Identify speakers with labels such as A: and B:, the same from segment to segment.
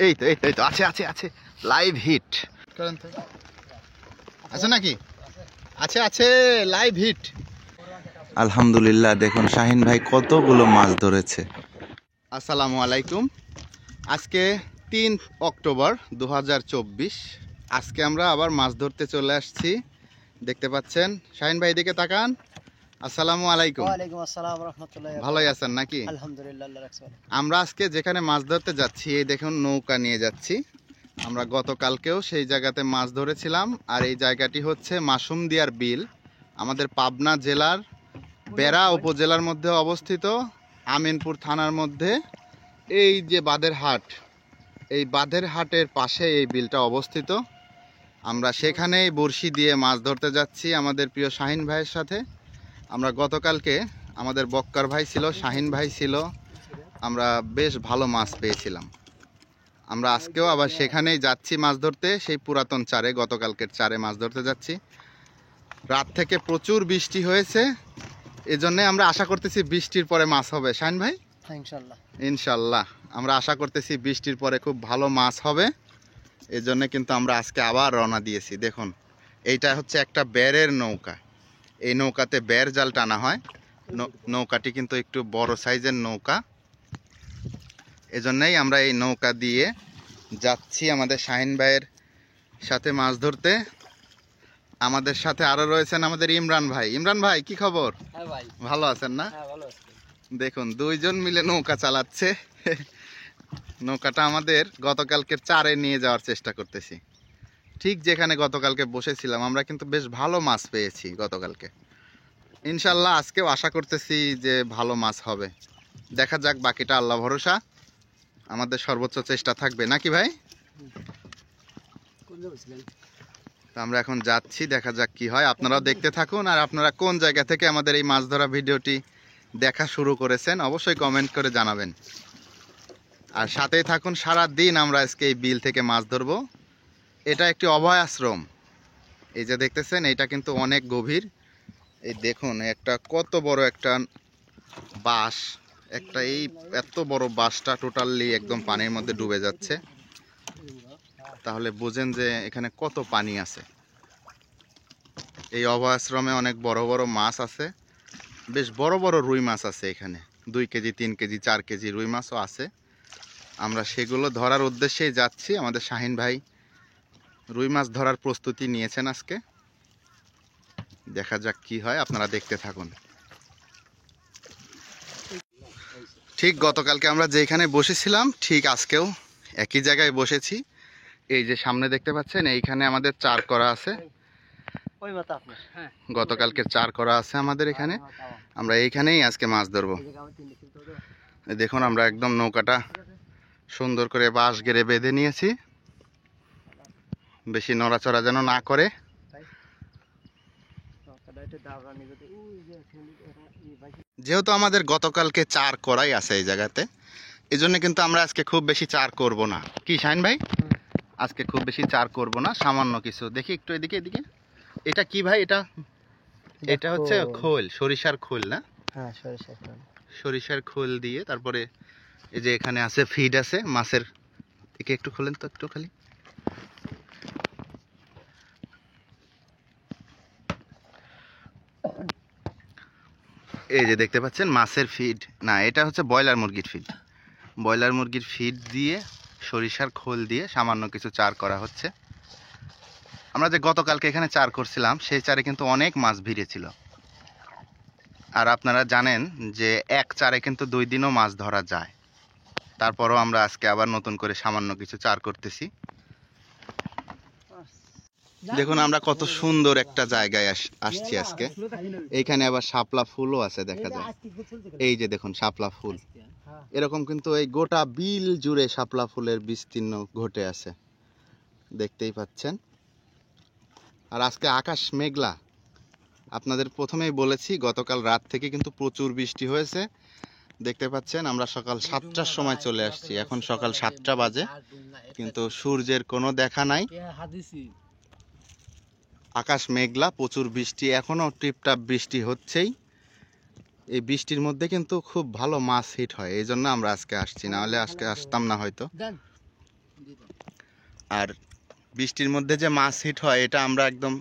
A: এই তো আছে আছে আছে লাইভ হিট করেন তো, আছে নাকি? আছে আছে লাইভ হিট। আলহামদুলিল্লাহ, দেখুন শাহিন ভাই কতগুলো মাছ ধরেছে। আসসালামু আলাইকুম। আজকে 3 অক্টোবর 2024। আজকে আমরা আবার মাছ ধরতে চলে আসছি। দেখতে পাচ্ছেন শাহিন ভাই, এদিকে তাকান। আসসালামু আলাইকুম।
B: ওয়ালাইকুম আসসালাম ওয়া রাহমাতুল্লাহি ওয়া বারাকাতুহু।
A: ভালোই আছেন নাকি?
B: আলহামদুলিল্লাহ, আল্লাহ রাখছে ভালো।
A: আমরা আজকে যেখানে মাছ ধরতে যাচ্ছি, এই দেখুন নৌকা নিয়ে যাচ্ছি। আমরা গতকালকেও সেই জায়গাতে মাছ ধরেছিলাম। আর এই জায়গাটি হচ্ছে মাসুমদিয়ার বিল, আমাদের পাবনা জেলার বেড়া উপজেলার মধ্যে অবস্থিত, আমিনপুর থানার মধ্যে। এই যে বাঁধের হাট, এই বাঁধের হাটের পাশে এই বিলটা অবস্থিত। আমরা সেখানেই বড়শি দিয়ে মাছ ধরতে যাচ্ছি আমাদের প্রিয় শাহিন ভাইয়ের সাথে। আমরা গতকালকে আমাদের বক্কার ভাই ছিল, শাহিন ভাই ছিল, আমরা বেশ ভালো মাছ পেয়েছিলাম। আমরা আজকেও আবার সেখানেই যাচ্ছি মাছ ধরতে, সেই পুরাতন চারে, গতকালকের চারে মাছ ধরতে যাচ্ছি। রাত থেকে প্রচুর বৃষ্টি হয়েছে, এজন্য আমরা আশা করতেছি বৃষ্টির পরে মাছ হবে। শাহিন ভাই,
B: ইনশাআল্লাহ
A: ইনশাল্লাহ আমরা আশা করতেছি বৃষ্টির পরে খুব ভালো মাছ হবে। এজন্য কিন্তু আমরা আজকে আবার রওনা দিয়েছি। দেখুন, এইটা হচ্ছে একটা বেড়ের নৌকা। এই নৌকাতে বেড় জাল টানা হয়। নৌকাটি কিন্তু একটু বড় সাইজের নৌকা, এজন্যই আমরা এই নৌকা দিয়ে যাচ্ছি আমাদের শাহিন ভাইয়ের সাথে মাছ ধরতে। আমাদের সাথে আরো রয়েছেন আমাদের ইমরান ভাই। ইমরান ভাই, কি খবর?
B: হ্যাঁ ভাই,
A: ভালো আছেন না?
B: হ্যাঁ ভালো আছি।
A: দেখুন, দুইজন মিলে নৌকা চালাচ্ছে। নৌকাটা আমাদের গতকালকে চারে নিয়ে যাওয়ার চেষ্টা করতেছি। ঠিক যেখানে গতকালকে বসেছিলাম, আমরা কিন্তু বেশ ভালো মাছ পেয়েছি গতকালকে। ইনশাল্লাহ আজকেও আশা করতেছি যে ভালো মাছ হবে। দেখা যাক, বাকিটা আল্লাহ ভরসা। আমাদের সর্বোচ্চ চেষ্টা থাকবে নাকি ভাই? তো আমরা এখন যাচ্ছি, দেখা যাক কি হয়। আপনারাও দেখতে থাকুন। আর আপনারা কোন জায়গা থেকে আমাদের এই মাছ ধরা ভিডিওটি দেখা শুরু করেছেন অবশ্যই কমেন্ট করে জানাবেন। আর সাথেই থাকুন, সারা দিন আমরা আজকে এই বিল থেকে মাছ ধরবো। এটা একটি অভয় আশ্রম। এই যে দেখতেছেন, এটা কিন্তু অনেক গভীর। এই দেখুন, একটা কত বড় একটা বাঁশ, একটা এই এত বড় বাঁশটা টোটালি একদম পানির মধ্যে ডুবে যাচ্ছে। তাহলে বুঝেন যে এখানে কত পানি আছে। এই অভয় আশ্রমে অনেক বড় বড় মাছ আছে, বেশ বড় বড় রুই মাছ আছে এখানে। 2 কেজি 3 কেজি 4 কেজি রুই মাছও আছে। আমরা সেগুলো ধরার উদ্দেশ্যেই যাচ্ছি। আমাদের শাহিন ভাই রুই মাছ ধরার প্রস্তুতি নিয়েছেন আজকে। দেখা যাক কি হয়, আপনারা দেখতে থাকুন। ঠিক গতকালকে আমরা যেখানে বসেছিলাম, ঠিক আজকেও একই জায়গায় বসেছি। এই যে সামনে দেখতে পাচ্ছেন, এইখানে আমাদের চার করা আছে। গতকালকে চার করা আছে আমাদের এখানে। আমরা এইখানেই আজকে মাছ ধরবো। দেখুন, আমরা একদম নৌকাটা সুন্দর করে বাঁশ গেড়ে বেঁধে নিয়েছি, বেশি নড়াচড়া যেন না করে। যেহেতু আমাদের গতকালকে চার করাই আছে এই জায়গাতে, এই জন্য কিন্তু আমরা আজকে খুব বেশি চার করব না। কি শাহিন ভাই, আজকে খুব বেশি চার করব না, সামান্য কিছু। দেখি একটু এদিকে এদিকে, এটা কি ভাই? এটা হচ্ছে খোল, সরিষার খোল না?
B: হ্যাঁ,
A: সরিষার খোল দিয়ে তারপরে এই যে এখানে আছে ফিড আছে মাছের। একে একটু খোলেন তো, একটু খালি। এই যে দেখতে পাচ্ছেন মাছের ফিড, না এটা হচ্ছে ব্রয়লার মুরগির ফিড। ব্রয়লার মুরগির ফিড দিয়ে সরিষার খোল দিয়ে সামান্য কিছু চার করা হচ্ছে। আমরা যে গতকালকে এখানে চার করছিলাম, সেই চারে কিন্তু অনেক মাছ ভিড়েছিল। আর আপনারা জানেন যে এক চারে কিন্তু 2 দিনও মাছ ধরা যায়। তারপরও আমরা আজকে আবার নতুন করে সামান্য কিছু চার করতেছি। দেখুন, আমরা কত সুন্দর একটা জায়গায় আসছি আজকে। এইখানে আবার শাপলা ফুলও আছে, দেখা যায়। এই যে দেখুন শাপলা ফুল, এরকম কিন্তু এই গোটা বিল জুড়ে শাপলা ফুলের বিস্তীর্ণ ঘটে আছে, দেখতেই পাচ্ছেন। আর আজকে আকাশ মেঘলা। আপনাদের প্রথমেই বলেছি, গতকাল রাত থেকে কিন্তু প্রচুর বৃষ্টি হয়েছে। দেখতে পাচ্ছেন, আমরা সকাল 7টার সময় চলে আসছি, এখন সকাল 7টা বাজে, কিন্তু সূর্যের কোনো দেখা নাই। আকাশ মেঘলা, প্রচুর বৃষ্টি, এখনো টিপটাপ বৃষ্টি হচ্ছেই। এই বৃষ্টির মধ্যে কিন্তু খুব ভালো মাছ হিট হয়, এই জন্য আমরা আজকে আসছি, না হলে আজকে আসতাম না হয়তো। আর বৃষ্টির মধ্যে যে মাছ হিট হয় এটা আমরা একদম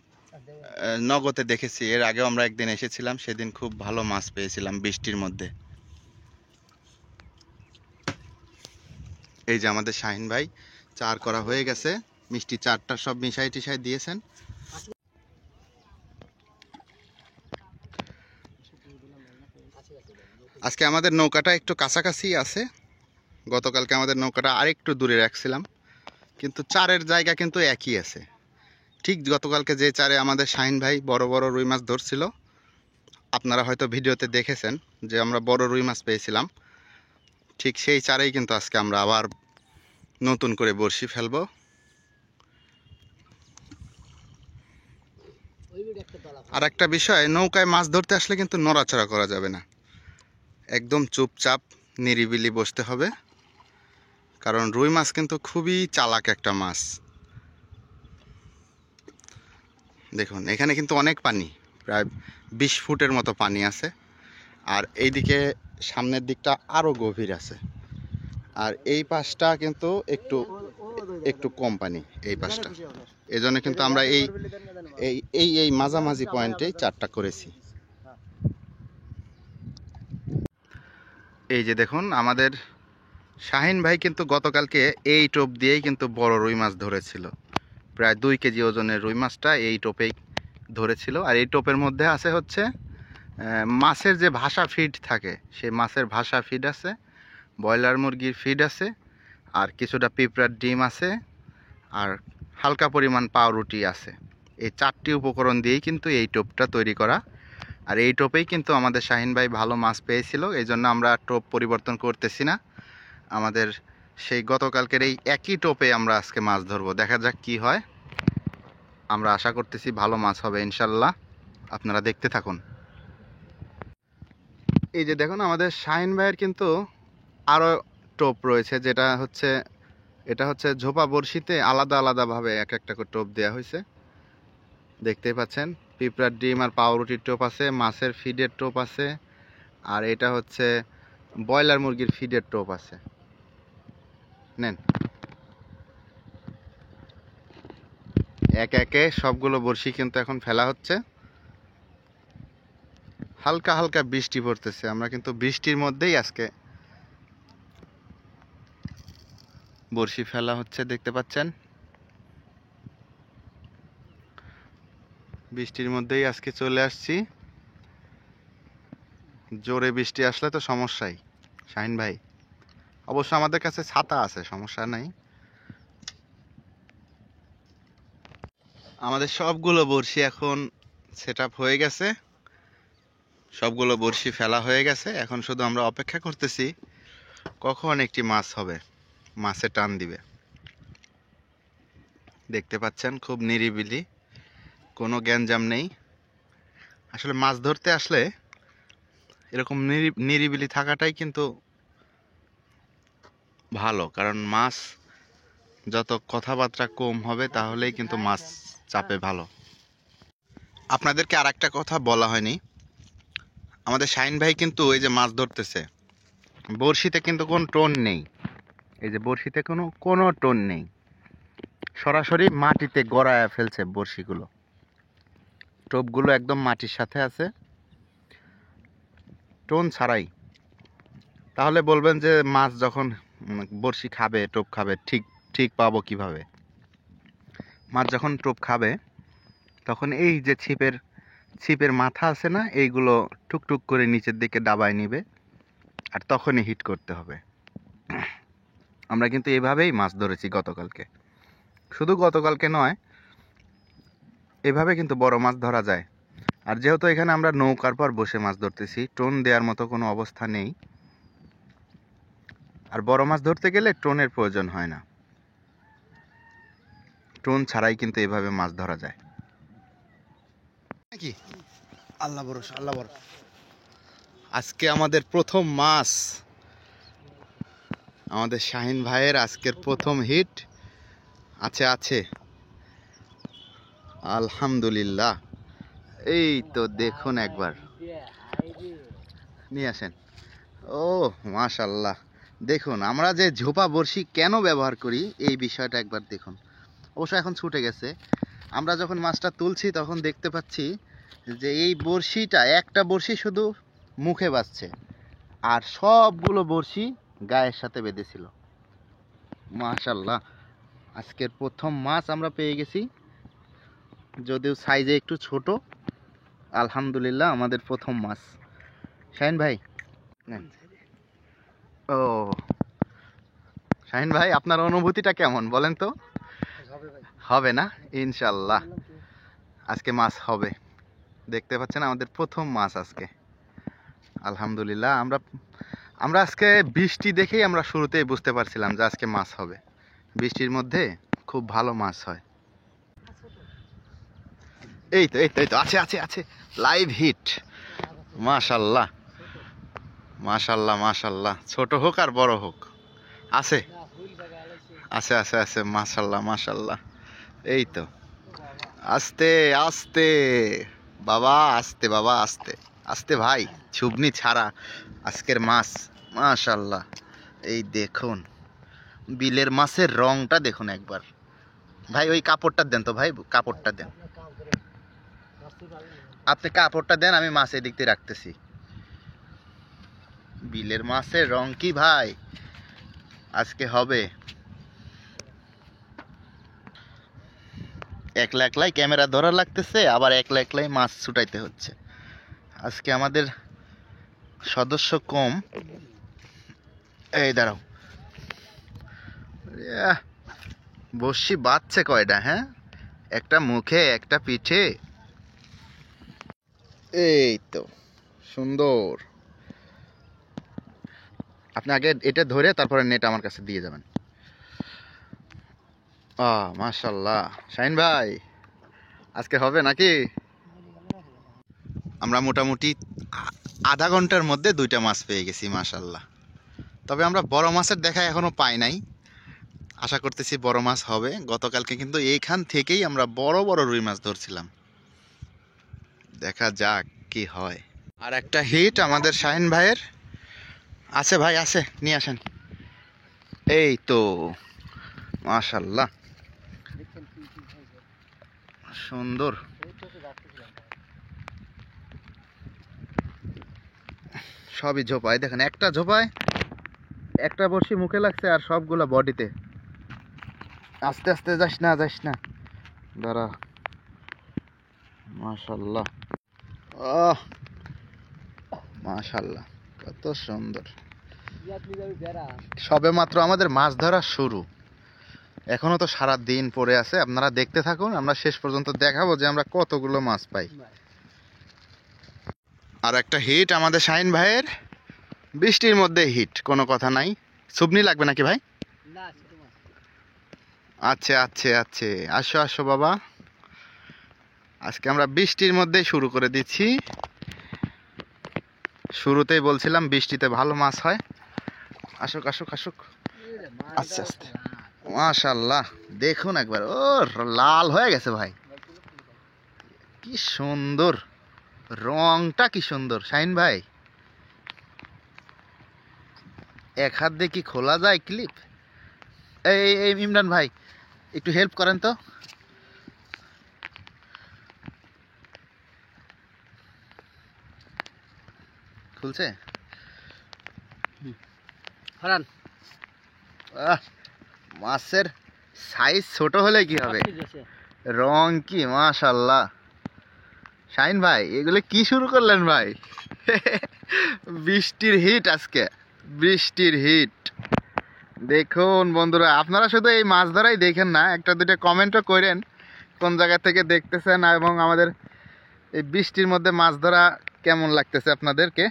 A: নগদে দেখেছি। এর আগেও আমরা একদিন এসেছিলাম, সেদিন খুব ভালো মাছ পেয়েছিলাম বৃষ্টির মধ্যে। এই যে আমাদের শাহিন ভাই চার করা হয়ে গেছে, মিষ্টি চারটা সব মিশাই টিশাই দিয়েছেন। আজকে আমাদের নৌকাটা একটু কাছাকাছি আছে, গতকালকে আমাদের নৌকাটা আরেকটু দূরে রাখছিলাম, কিন্তু চারের জায়গা কিন্তু একই আছে। ঠিক গতকালকে যে চারে আমাদের শাহিন ভাই বড় বড় রুই মাছ ধরছিল, আপনারা হয়তো ভিডিওতে দেখেছেন যে আমরা বড় রুই মাছ পেয়েছিলাম, ঠিক সেই চারেই কিন্তু আজকে আমরা আবার নতুন করে বড়শি ফেলবো। আর একটা বিষয়, নৌকায় মাছ ধরতে আসলে কিন্তু নড়াচড়া করা যাবে না, একদম চুপচাপ নিরিবিলি বসতে হবে, কারণ রুই মাছ কিন্তু খুবই চালাক একটা মাছ। দেখুন এখানে কিন্তু অনেক পানি, প্রায় 20 ফুটের মতো পানি আছে, আর এইদিকে সামনের দিকটা আরও গভীর আছে, আর এই পাশটা কিন্তু একটু একটু কম পানি এই পাশটা। এই জন্য কিন্তু আমরা এই এই এই এই মাঝামাঝি পয়েন্টেই চারটা করেছি। এই যে দেখুন আমাদের শাহিন ভাই কিন্তু গতকালকে এই টোপ দিয়েই কিন্তু বড় রুই মাছ ধরেছিল, প্রায় 2 কেজি ওজনের রুই মাছটা এই টোপেই ধরেছিল। আর এই টোপের মধ্যে আছে হচ্ছে মাছের যে ভাসা ফিড থাকে, সেই মাছের ভাসা ফিড আছে, ব্রয়লার মুরগির ফিড আছে, আর কিছুটা পিঁপড়ার ডিম আছে, আর হালকা পরিমাণ পাউরুটি আছে। এই 4টি উপকরণ দিয়েই কিন্তু এই টোপটা তৈরি করা। আর এই টোপেই কিন্তু আমাদের শাহিন ভাই ভালো মাছ পেয়েছিল, এই জন্য আমরা টোপ পরিবর্তন করতেছি না। আমাদের সেই গতকালকের এই একই টোপে আমরা আজকে মাছ ধরবো, দেখা যাক কি হয়। আমরা আশা করতেছি ভালো মাছ হবে ইনশাল্লাহ, আপনারা দেখতে থাকুন। এই যে দেখুন আমাদের শাহিন ভাইয়ের কিন্তু আরও টোপ রয়েছে, যেটা হচ্ছে এটা হচ্ছে ঝোপা বড়শিতে আলাদা আলাদাভাবে এক একটা করে টোপ দেওয়া হয়েছে, দেখতেই পাচ্ছেন। পিঁপড়ার ডিম আর পাউরুটির টোপ আছে, মাছের ফিডের টোপ আছে, আর এটা হচ্ছে ব্রয়লার মুরগির ফিডের টোপ আছে। নেন, একে একে সবগুলো বড়শি কিন্তু এখন ফেলা হচ্ছে। হালকা হালকা বৃষ্টি পড়তেছে, আমরা কিন্তু বৃষ্টির মধ্যেই আজকে বড়শি ফেলা হচ্ছে, দেখতে পাচ্ছেন। বৃষ্টির মধ্যেই আজকে চলে আসছি, জোরে বৃষ্টি আসলে তো সমস্যাই। শাহিন ভাই অবশ্য আমাদের কাছে ছাতা আছে, সমস্যা নাই। আমাদের সবগুলো বড়শি এখন সেট আপ হয়ে গেছে, সবগুলো বড়শি ফেলা হয়ে গেছে, এখন শুধু আমরা অপেক্ষা করতেছি কখন একটি মাছ হবে, মাছে টান দিবে। দেখতে পাচ্ছেন খুব নিরিবিলি, কোনো গ্যাঞ্জাম নেই। আসলে মাছ ধরতে আসলে এরকম নিরিবিলি থাকাটাই কিন্তু ভালো, কারণ মাছ যত কথাবার্তা কম হবে তাহলেই কিন্তু মাছ চাপে ভালো। আপনাদেরকে আর একটা কথা বলা হয়নি, আমাদের শাহিন ভাই কিন্তু এই যে মাছ ধরতেছে, বড়শিতে কিন্তু কোনো টোন নেই। এই যে বড়শিতে কোনো টোন নেই, সরাসরি মাটিতে গড়ায় ফেলছে বড়শিগুলো, টোপগুলো একদম মাটির সাথে আছে, টোন ছাড়াই। তাহলে বলবেন যে মাছ যখন বড়শি খাবে, টোপ খাবে, ঠিক ঠিক পাবো কিভাবে? মাছ যখন টোপ খাবে তখন এই যে ছিপের মাথা আছে না, এইগুলো টুকটুক করে নিচের দিকে দাবায় নিবে, আর তখনই হিট করতে হবে। আমরা কিন্তু এভাবেই মাছ ধরেছি গতকালকে, শুধু গতকালকে নয়, এভাবে কিন্তু বড় মাছ ধরা যায়। আর যেহেতু এখানে আমরা নৌকার পর বসে মাছ ধরতেছি, টোন দেওয়ার মতো কোনো অবস্থা নেই, আর বড় মাছ ধরতে গেলে টোনের প্রয়োজন হয় না, টোন ছাড়াই কিন্তু এভাবে মাছ ধরা যায় নাকি?
B: আল্লাহ ভরসা, আল্লাহ ভরসা।
A: আজকে আমাদের প্রথম মাছ, আমাদের শাহিন ভাইয়ের আজকের প্রথম হিট আছে আছে আলহামদুলিল্লাহ। এই তো দেখুন একবার, নিয়ে আসেন। ও মাশাল্লাহ, দেখুন আমরা যে ঝোপা বড়শি কেন ব্যবহার করি এই বিষয়টা একবার দেখুন। অবশ্য এখন ছুটে গেছে। আমরা যখন মাছটা তুলছি তখন দেখতে পাচ্ছি যে এই বড়শিটা, একটা বড়শি শুধু মুখে বাজছে আর সবগুলো বড়শি গায়ের সাথে বেঁধেছিল। মাশাল্লাহ, আজকের প্রথম মাছ আমরা পেয়ে গেছি, যদিও সাইজে একটু ছোট। আলহামদুলিল্লাহ আমাদের প্রথম মাছ। শাহিন ভাই নেন। ও শাহিন ভাই, আপনার অনুভূতিটা কেমন বলেন তো? হবে না? ইনশাল্লাহ আজকে মাছ হবে। দেখতে পাচ্ছেন আমাদের প্রথম মাছ আজকে। আলহামদুলিল্লাহ আমরা আজকে বৃষ্টি দেখেই আমরা শুরুতেই বুঝতে পারছিলাম যে আজকে মাছ হবে। বৃষ্টির মধ্যে খুব ভালো মাছ হয়। এই তো আছে আছে আছে, লাইভ হিট। মাশাল্লাহ মাশাল্লাহ মাশাল্লাহ, ছোট হোক আর বড় হোক আছে আছে আছে আছে, মাশাল্লাহ মাশাল্লাহ। এই তো, আস্তে আস্তে বাবা, আস্তে বাবা, আস্তে আস্তে ভাই, ছুবনি ছাড়া আজকের মাছ। মাশাল্লাহ, এই দেখুন বিলের মাছের রংটা দেখুন একবার। ভাই ওই কাপড়টা দেন তো ভাই, কাপড়টা দেন, আপনি কাপড়টা দেন, আমি মাছ এদিক দিয়ে রাখতেছি। বিলের মাছের রং কি ভাই আজকে হবে। একলা একলাই ক্যামেরা ধরা লাগতেছে, আবার একলা একলাই মাছ ছুটাইতে হচ্ছে। আজকে আমাদের সদস্য কম। এই দাঁড়াও, বসি বাজছে কয়টা? হ্যাঁ, একটা মুখে একটা পিঠে। এই তো সুন্দর। আপনি আগে এটা ধরে তারপরে নেট আমার কাছে দিয়ে যাবেন। মাশাল্লাহ শাহিন ভাই, আজকে হবে নাকি? আমরা মোটামুটি আধা ঘন্টার মধ্যে 2টা মাছ পেয়ে গেছি মাশাল্লাহ। তবে আমরা বড় মাছের দেখা এখনো পাই নাই, আশা করতেছি বড় মাছ হবে। গতকালকে কিন্তু এইখান থেকেই আমরা বড় বড় রুই মাছ ধরছিলাম। দেখা যাক কি হয়। আর একটা হিট আমাদের শাহিন ভাইয়ের আছে। ভাই আছে, নিয়ে আসেন। এই তো মাশাল্লাহ, সুন্দর। সবই ঝোপায়, দেখেন একটা ঝোপায় একটা বড়শি মুখে লাগছে আর সবগুলা বডিতে। আস্তে আস্তে, যাস না যাস না, দাঁড়া। মাশাল্লাহ, মাশাল্লাহ, কত সুন্দর। সবে মাত্র আমাদের মাছ ধরা শুরু, এখনো তো সারা দিন পড়ে আছে। আপনারা দেখতে থাকুন, আমরা শেষ পর্যন্ত দেখাবো যে আমরা কতগুলো মাছ পাই। আর একটা হিট আমাদের শাহিন ভাইয়ের, বৃষ্টির মধ্যে হিট, কোনো কথা নাই। সুবনি লাগবে নাকি ভাই? আচ্ছা আচ্ছা আচ্ছা, আসো আসো বাবা, আজকে আমরা বৃষ্টির মধ্যেই শুরু করে দিচ্ছি। শুরুতেই বলছিলাম বৃষ্টিতে ভালো মাছ হয়। আসুক আসুক আসুক, আস্তে আস্তে। মাশাল্লাহ, দেখুন একবার, ও লাল হয়ে গেছে ভাই, কি সুন্দর রংটা, কি সুন্দর। শাহিন ভাই, এক হাত দিয়ে কি খোলা যায় ক্লিপ? এই ইমরান ভাই, একটু হেল্প করেন তো। খুলছে? মাছের সাইজ ছোট হলে কি হবে, রং কি মাশাল্লাহ। শাহিন ভাই, এগুলো কি শুরু করলেন ভাই? বৃষ্টির হিট আজকে, বৃষ্টির হিট। দেখুন বন্ধুরা, আপনারা শুধু এই মাছ ধরাই দেখেন না, একটা দুইটা কমেন্টও করেন কোন জায়গা থেকে দেখতেছেন, এবং আমাদের এই বৃষ্টির মধ্যে মাছ ধরা কেমন লাগতেছে আপনাদেরকে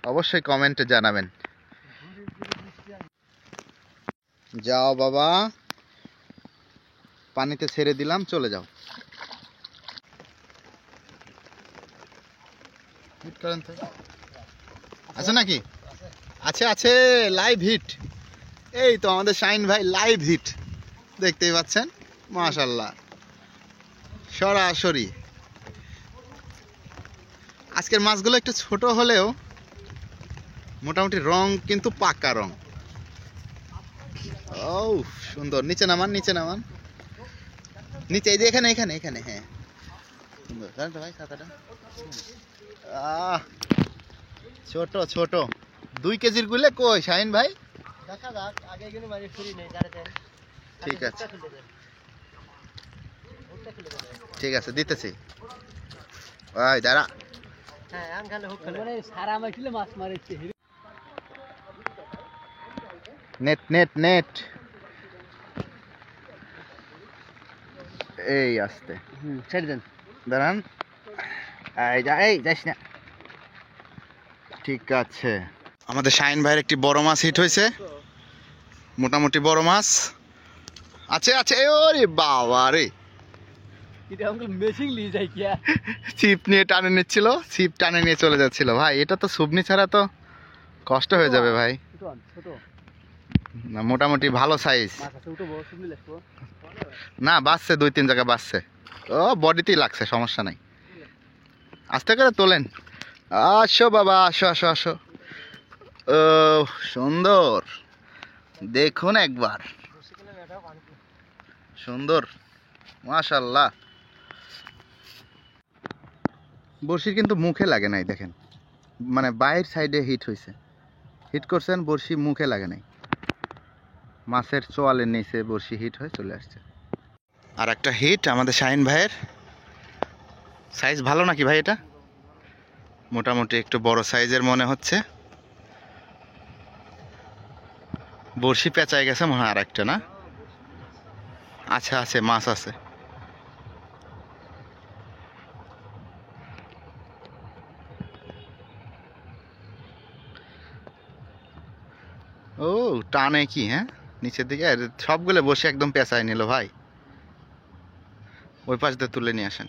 A: অবশ্যই কমেন্টে জানাবেন। যাও বাবা, পানিতে ছেড়ে দিলাম, চলে যাও। হিট করেন তো, আছে নাকি? আছে আছে, লাইভ হিট। এই তো আমাদের শাহিন ভাই লাইভ হিট, দেখতেই পাচ্ছেন মাশাল্লাহ, সরাসরি। আজকের মাছগুলো একটু ছোট হলেও মোটামুটি রং কিন্তু পাকা রং। ও সুন্দর, নিচে নামান, নিচে নামান, নিচে, এই যে এখানে এখানে এখানে, হ্যাঁ সুন্দর। দাঁড়ান তো ভাই ছাতাটা। ছোট ছোট 2 কেজির গুলে কই শাহিন ভাই?
B: দেখা যাক, আগে এগুলো মারি ছুরি নেই, দাঁড়ে দেন।
A: ঠিক আছে ঠিক আছে, দিতেছি ভাই, দাঁড়া।
B: হ্যাঁ, আম খালে হোক খালে। মানে সারা মাছলে মাছ মারিছে।
A: নেট নেট নেট, এই আস্তে
B: ছেড়ে দেন।
A: দাঁড়ান, এই যা, এই যাস না। ঠিক আছে, আমাদের শাহিন ভাইয়ের একটি বড় মাছ হিট হয়েছে, মোটামুটি বড় মাছ আছে আছে। ওরে বাবা রে,
B: এটা আমাকে মেশিং নিয়ে যাই কি?
A: ছিপ নিয়ে টানে নিচ্ছিল, ছিপ টানে নিয়ে চলে যাচ্ছিল। ভাই এটা তো সুবনি ছাড়া তো কষ্ট হয়ে যাবে ভাই।
B: ছোট
A: না মোটামুটি ভালো সাইজ
B: মাছ আছে, উঠবো শুনবি লাগবো।
A: না, বাঁচছে 2-3 জায়গা বাঁচছে। ও বডিতেই লাগছে, সমস্যা নাই। আস্তে করে তোলেন। আসো বাবা, আসো আসো আসো। ও সুন্দর, দেখুন একবার, সুন্দর মাশাআল্লাহ। বড়শির কিন্তু মুখে লাগে নাই, দেখেন, মানে বাইরের সাইডে হিট হয়েছে। হিট করছেন, বড়শি মুখে লাগে নাই, মাছের চোয়ালের নিচে বড়শি হিট হয়ে চলে আসছে। আর একটা হিট আমাদের শাহিন ভাইয়ের। সাইজ ভালো নাকি ভাই? এটা মোটামুটি একটু বড় সাইজের মনে হচ্ছে। বড়শি পেঁচায় গেছে মনে হয় আর একটা, না? আচ্ছা আছে, মাছ আছে। ও টানে কি, হ্যাঁ নিচের দিকে সবগুলো বসে একদম পেঁচায় নিল ভাই। ওই পাশ দিয়ে তুলে নিয়ে আসেন।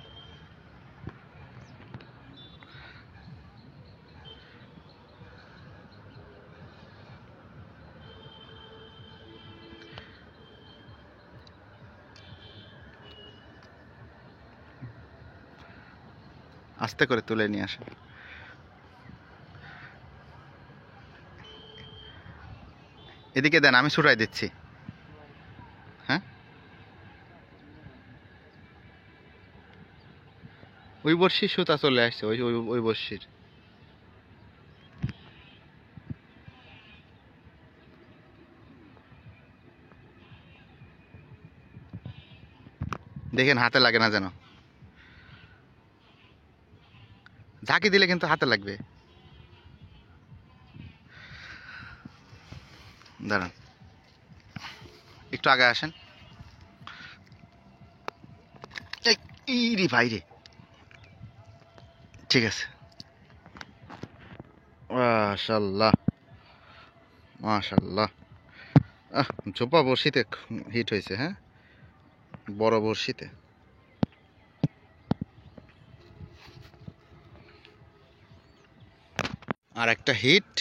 A: আস্তে করে তুলে নিয়ে আসেন। এদিকে দেন, আমি ছুটাই দিচ্ছি। হ্যাঁ, ওই বর্ষির সুতা চলে আসছে, ওই ওই ওই বর্ষির। দেখেন হাতে লাগে না যেন, ঝাঁকি দিলে কিন্তু হাতে লাগবে। দাঁড়ান, একটু আগে আসেন। ইরি ভাই রে, ঠিক আছে। মাশাআল্লাহ মাশাআল্লাহ। ঝোপা বড়শিতে হিট হয়েছে, হ্যাঁ বড় বড়শিতে। আর একটা হিট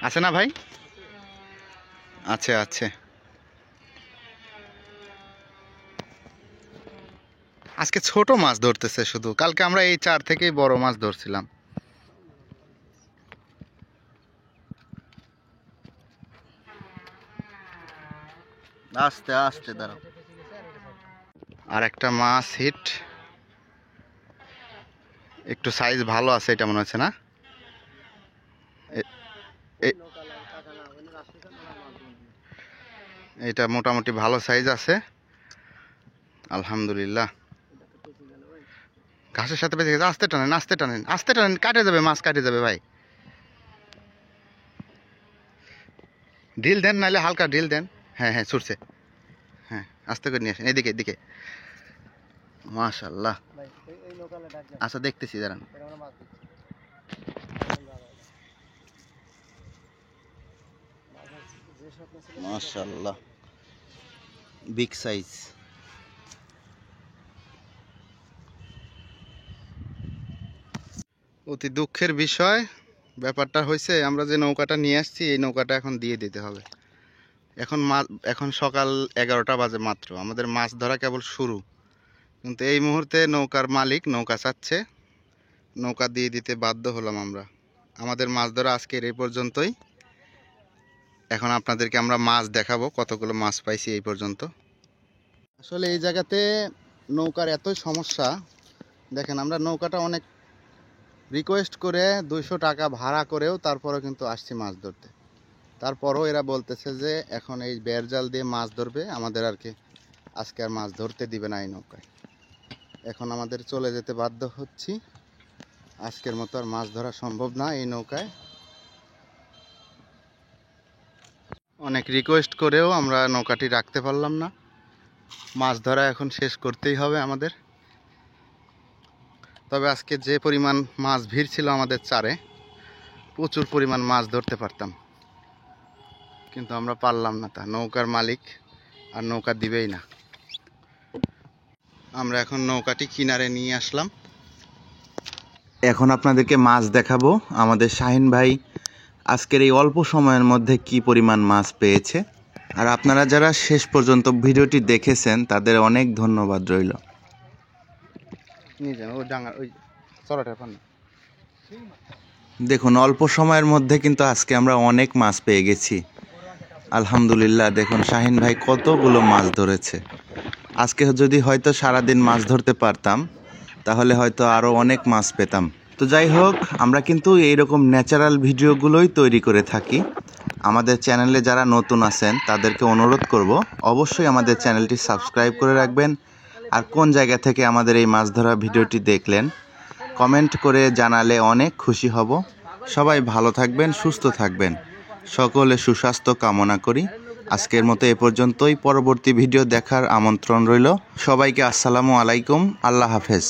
A: আছে না ভাই? আছে আছে। আজকে ছোট মাছ ধরতেছে শুধু, কালকে আমরা এই 4 থেকেই বড় মাছ ধরছিলাম। আস্তে আস্তে দাঁড়াও। আর একটা মাছ হিট, একটু সাইজ ভালো আছে এটা মনে হচ্ছে, না? এটা মোটামুটি ভালো সাইজ আছে আলহামদুলিল্লাহ। ঘাসের সাথে বেঁচে গেছে। আস্তে টানেন আস্তে টানেন আস্তে টানেন, কাটে যাবে, মাছ কাটে যাবে ভাই। ঢিল দেন, নাহলে হালকা ঢিল দেন। হ্যাঁ হ্যাঁ ছুটছে, হ্যাঁ আস্তে করে নিয়ে আসেন, এদিকে এদিকে। মাশাআল্লাহ। আচ্ছা দেখতেছি, দাঁড়ান। মাশাআল্লাহ, বিগ সাইজ। অতি দুঃখের বিষয় ব্যাপারটা হয়েছে, আমরা যে নৌকাটা নিয়ে আসছি এই নৌকাটা এখন দিয়ে দিতে হবে। এখন সকাল 11টা বাজে মাত্র, আমাদের মাছ ধরা কেবল শুরু, কিন্তু এই মুহূর্তে নৌকার মালিক নৌকা চাচ্ছে, নৌকা দিয়ে দিতে বাধ্য হলাম আমরা। আমাদের মাছ ধরা আজকের এই পর্যন্তই। এখন আপনাদেরকে আমরা মাছ দেখাবো, কতগুলো মাছ পাইছি এই পর্যন্ত। আসলে এই জায়গাতে নৌকার এতই সমস্যা, দেখেন আমরা নৌকাটা অনেক রিকোয়েস্ট করে 200 টাকা ভাড়া করেও তারপরেও কিন্তু আসছি মাছ ধরতে। তারপরও এরা বলতেছে যে এখন এই বেড় জাল দিয়ে মাছ ধরবে, আমাদের আজকে আর মাছ ধরতে দিবে না এই নৌকায়। এখন আমাদের চলে যেতে বাধ্য হচ্ছি, আজকের মতো আর মাছ ধরা সম্ভব না এই নৌকায়। অনেক রিকোয়েস্ট করেও আমরা নৌকাটি রাখতে পারলাম না, মাছ ধরা এখন শেষ করতেই হবে আমাদের। তবে আজকে যে পরিমাণ মাছ ভিড় ছিল আমাদের চারে, প্রচুর পরিমাণ মাছ ধরতে পারতাম, কিন্তু আমরা পারলাম না। তা নৌকার মালিক আর নৌকা দিবেই না। আমরা এখন নৌকাটি কিনারে নিয়ে আসলাম। এখন আপনাদেরকে মাছ দেখাবো। আমাদের শাহিন ভাই আজকের এই অল্প সময়ের মধ্যে কি পরিমাণ মাছ পেয়েছে। আর আপনারা যারা শেষ পর্যন্ত ভিডিওটি দেখেছেন তাদের অনেক ধন্যবাদ রইল। দেখুন অল্প সময়ের মধ্যে কিন্তু আজকে আমরা অনেক মাছ পেয়ে গেছি, আলহামদুলিল্লাহ। দেখুন শাহিন ভাই কতগুলো মাছ ধরেছে। আজকে যদি হয়তো সারাদিন মাছ ধরতে পারতাম তাহলে হয়তো আরও অনেক মাছ পেতাম। তো যাই হোক, আমরা কিন্তু এইরকম ন্যাচারাল ভিডিওগুলোই তৈরি করে থাকি। আমাদের চ্যানেলে যারা নতুন আছেন তাদেরকে অনুরোধ করব অবশ্যই আমাদের চ্যানেলটি সাবস্ক্রাইব করে রাখবেন। আর কোন জায়গা থেকে আমাদের এই মাছ ধরা ভিডিওটি দেখলেন কমেন্ট করে জানালে অনেক খুশি হব। সবাই ভালো থাকবেন, সুস্থ থাকবেন, সকলে সুস্বাস্থ্য কামনা করি। আজকের মতো এ পর্যন্তই। পরবর্তী ভিডিও দেখার আমন্ত্রণ রইল সবাইকে। আসসালামু আলাইকুম, আল্লাহ হাফেজ।